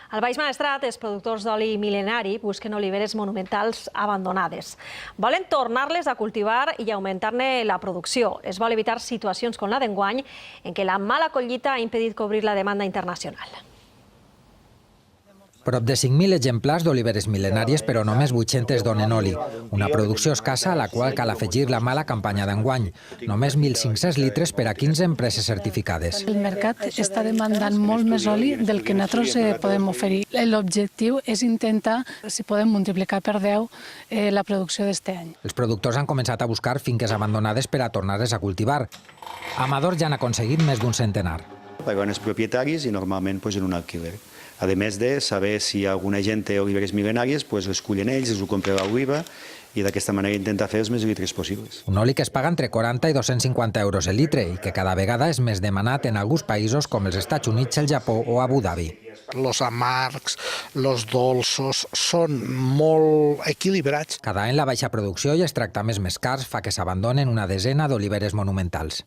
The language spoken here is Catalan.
Al Baix Maestrat, els productors d'oli mil·lenari busquen oliveres monumentals abandonades. Volen tornar-les a cultivar i augmentar-ne la producció. Es vol evitar situacions com la d'enguany, en què la mala collita ha impedit cobrir la demanda internacional. Prop de 5.000 exemplars d'oliveres mil·lenàries, però només 800 donen oli. Una producció escassa a la qual cal afegir la mala campanya d'enguany. Només 1.500 litres per a 15 empreses certificades. El mercat està demandant molt més oli del que nosaltres podem oferir. L'objectiu és intentar, si podem, multiplicar per 10 la producció d'aquest any. Els productors han començat a buscar finques abandonades per a tornar-les a cultivar. A Amador ja han aconseguit més d'un centenar. Paguen els propietaris i normalment en un alquiler. A més de saber si alguna gent té oliveres mil·lenàries, les cullen ells, els ho compra l'oliva i d'aquesta manera intentar fer els més litres possibles. Un oli que es paga entre 40 i 250 euros el litre i que cada vegada és més demanat en alguns països com els Estats Units, el Japó o Abu Dhabi. Los amargs, los dolços, són molt equilibrats. Cada any la baixa producció i els tractaments més cars fa que s'abandonen una desena d'oliveres monumentals.